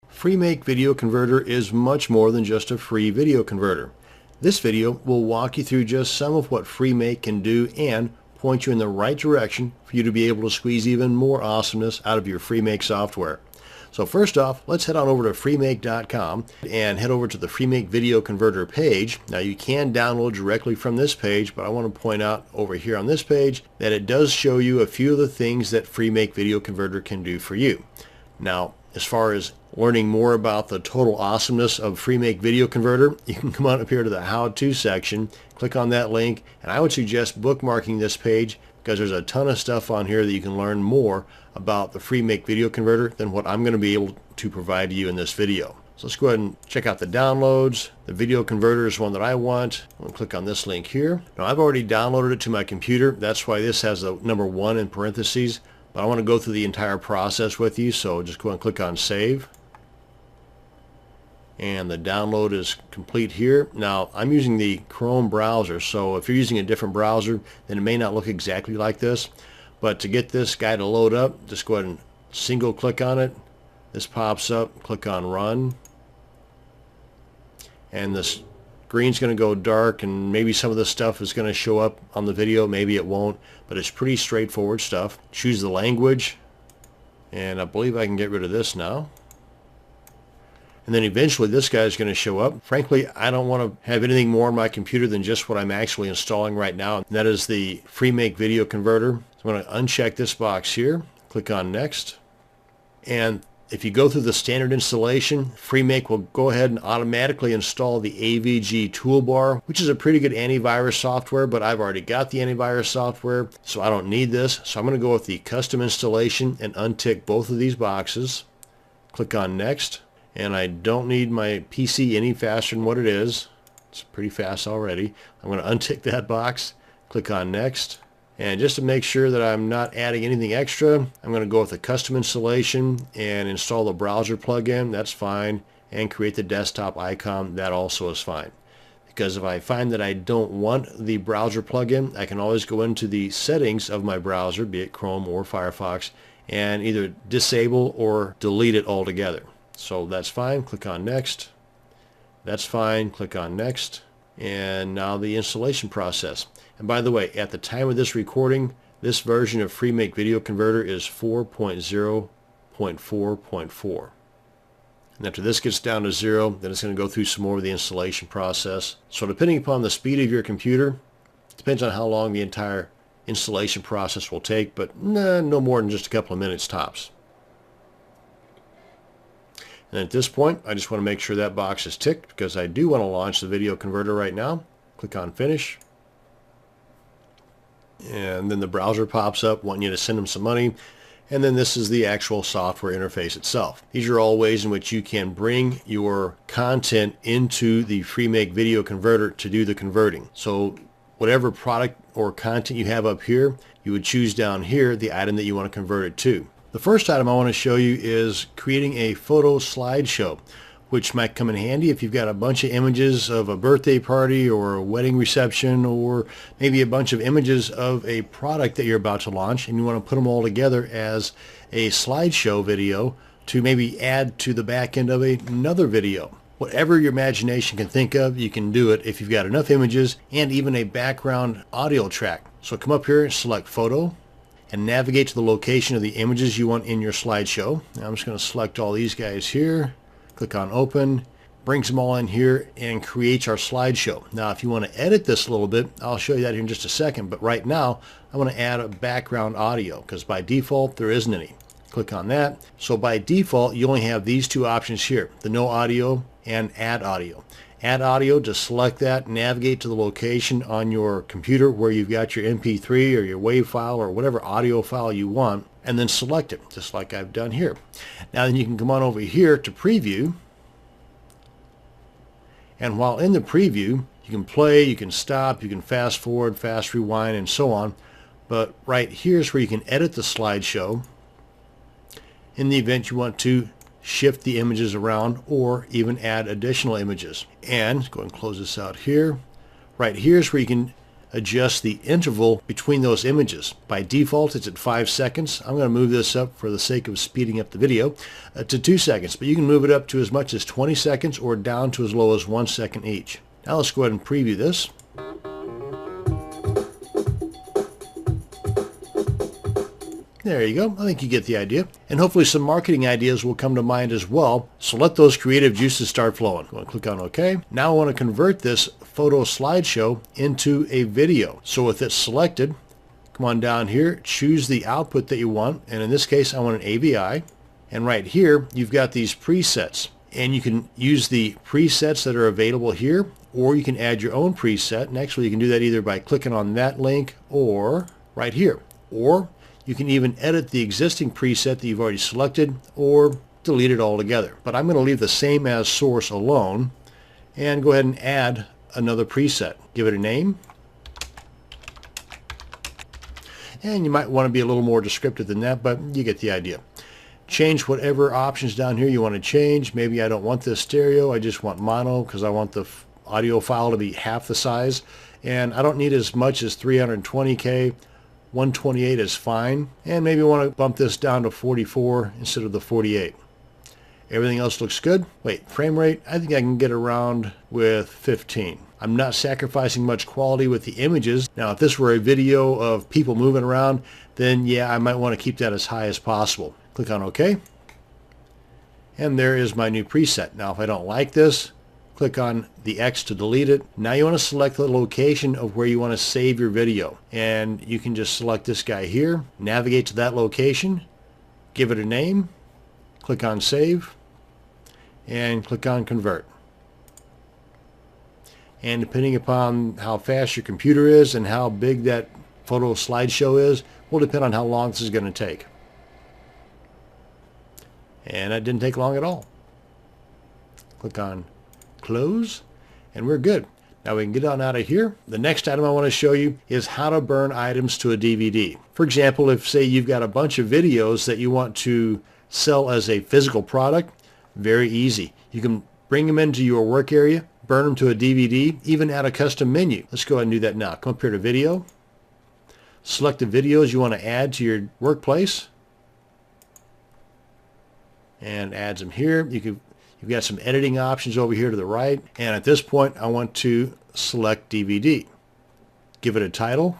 Freemake Video Converter is much more than just a free video converter. This video will walk you through just some of what Freemake can do and point you in the right direction for you to be able to squeeze even more awesomeness out of your Freemake software. So first off, let's head on over to Freemake.com and head over to the Freemake Video Converter page. Now you can download directly from this page, but I want to point out over here on this page that it does show you a few of the things that Freemake Video Converter can do for you. Now, as far as learning more about the total awesomeness of Freemake Video Converter, you can come on up here to the how-to section, click on that link, and I would suggest bookmarking this page because there's a ton of stuff on here that you can learn more about the Freemake Video Converter than what I'm going to be able to provide to you in this video. So let's go ahead and check out the downloads. The video converter is one that I want. I'm going to click on this link here. Now I've already downloaded it to my computer. That's why this has the number 1 in parentheses. But I want to go through the entire process with you, so just go and click on Save. And the download is complete here. Now I'm using the Chrome browser, so if you're using a different browser, then it may not look exactly like this. But to get this guy to load up, just go ahead and single click on it. This pops up, click on Run. And the screen's going to go dark, and maybe some of the stuff is going to show up on the video, maybe it won't, but it's pretty straightforward stuff. Choose the language, and I believe I can get rid of this now. And then eventually this guy is going to show up. Frankly, I don't want to have anything more on my computer than just what I'm actually installing right now, and that is the Freemake Video Converter. So I'm going to uncheck this box here, click on Next, and if you go through the standard installation, Freemake will go ahead and automatically install the AVG toolbar, which is a pretty good antivirus software, but I've already got the antivirus software, so I don't need this. So I'm going to go with the custom installation and untick both of these boxes. Click on Next, and I don't need my PC any faster than what it is. It's pretty fast already. I'm going to untick that box, click on Next. And just to make sure that I'm not adding anything extra, I'm going to go with the custom installation and install the browser plugin. That's fine. And create the desktop icon. That also is fine. Because if I find that I don't want the browser plugin, I can always go into the settings of my browser, be it Chrome or Firefox, and either disable or delete it altogether. So that's fine. Click on Next. That's fine. Click on Next. And now the installation process. And by the way, at the time of this recording, this version of Freemake Video Converter is 4.0.4.4. And after this gets down to 0, then it's going to go through some more of the installation process. So depending upon the speed of your computer, it depends on how long the entire installation process will take, but no more than just a couple of minutes tops. And at this point, I just want to make sure that box is ticked because I do want to launch the video converter right now. Click on Finish. And then the browser pops up wanting you to send them some money. And then this is the actual software interface itself. These are all ways in which you can bring your content into the Freemake Video Converter to do the converting. So whatever product or content you have up here, you would choose down here the item that you want to convert it to. The first item I want to show you is creating a photo slideshow, which might come in handy if you've got a bunch of images of a birthday party or a wedding reception, or maybe a bunch of images of a product that you're about to launch and you want to put them all together as a slideshow video to maybe add to the back end of another video. Whatever your imagination can think of, you can do it if you've got enough images and even a background audio track. So come up here and select Photo and navigate to the location of the images you want in your slideshow. Now I'm just going to select all these guys here. Click on Open, brings them all in here and creates our slideshow. Now if you want to edit this a little bit, I'll show you that here in just a second, but right now I want to add a background audio because by default there isn't any. Click on that. So by default you only have these two options here, the no audio and add audio. Add audio, just select that, navigate to the location on your computer where you've got your MP3 or your WAV file or whatever audio file you want, and then select it, just like I've done here. Now then you can come on over here to Preview, and while in the preview, you can play, you can stop, you can fast forward, fast rewind, and so on, but right here is where you can edit the slideshow in the event you want to shift the images around or even add additional images. And go and close this out here. Right here is where you can adjust the interval between those images. By default, it's at 5 seconds. I'm going to move this up for the sake of speeding up the video to 2 seconds, but you can move it up to as much as 20 seconds or down to as low as 1 second each. Now let's go ahead and preview this. There you go. I think you get the idea. And hopefully some marketing ideas will come to mind as well. So let those creative juices start flowing. I'm going to click on OK. Now I want to convert this photo slideshow into a video. So with it selected, come on down here, choose the output that you want. And in this case, I want an AVI. And right here, you've got these presets. And you can use the presets that are available here, or you can add your own preset. And actually, you can do that either by clicking on that link or right here. Or you can even edit the existing preset that you've already selected or delete it altogether. But I'm going to leave the same as source alone and go ahead and add another preset. Give it a name. And you might want to be a little more descriptive than that, but you get the idea. Change whatever options down here you want to change. Maybe I don't want this stereo. I just want mono because I want the audio file to be half the size. And I don't need as much as 320K. 128 is fine, and maybe want to bump this down to 44 instead of the 48. Everything else looks good. Wait, frame rate, I think I can get around with 15. I'm not sacrificing much quality with the images. Now if this were a video of people moving around, then yeah, I might want to keep that as high as possible. Click on OK, and there is my new preset. Now if I don't like this, click on the X to delete it. Now you want to select the location of where you want to save your video. And you can just select this guy here, navigate to that location, give it a name, click on Save, and click on Convert. And depending upon how fast your computer is and how big that photo slideshow is, will depend on how long this is going to take. And that didn't take long at all. Click on Close, and we're good. Now we can get on out of here. The next item I want to show you is how to burn items to a DVD. For example, if say you've got a bunch of videos that you want to sell as a physical product, very easy. You can bring them into your work area, burn them to a DVD, even add a custom menu. Let's go ahead and do that now. Come up here to Video. Select the videos you want to add to your workplace and add them here. You've got some editing options over here to the right, and at this point I want to select DVD. Give it a title.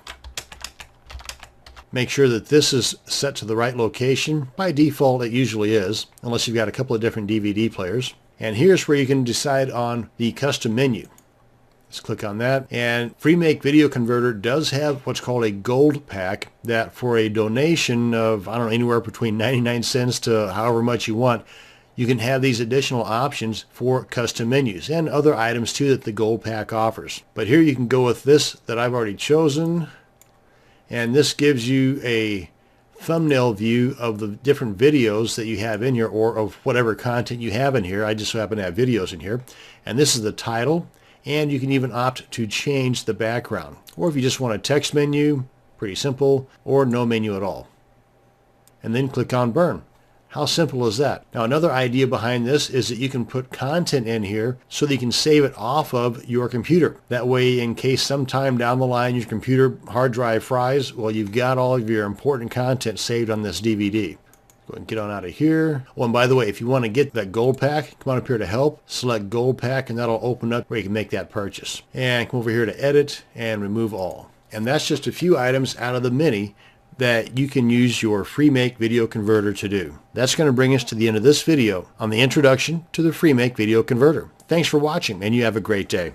Make sure that this is set to the right location. By default it usually is, unless you've got a couple of different DVD players. And here's where you can decide on the custom menu. Let's click on that. And Freemake Video Converter does have what's called a gold pack that for a donation of, I don't know, anywhere between 99 cents to however much you want, you can have these additional options for custom menus and other items too that the gold pack offers. But here you can go with this that I've already chosen, and this gives you a thumbnail view of the different videos that you have in here, or of whatever content you have in here. I just so happen to have videos in here, and this is the title, and you can even opt to change the background, or if you just want a text menu, pretty simple, or no menu at all. And then click on Burn. How simple is that? Now another idea behind this is that you can put content in here so that you can save it off of your computer. That way, in case sometime down the line your computer hard drive fries, well, you've got all of your important content saved on this DVD. Go ahead and get on out of here. Oh, and by the way, if you want to get that gold pack, come on up here to Help, select Gold Pack, and that'll open up where you can make that purchase. And come over here to Edit and Remove All. And that's just a few items out of the many that you can use your Freemake Video Converter to do. That's going to bring us to the end of this video on the introduction to the Freemake Video Converter. Thanks for watching, and you have a great day.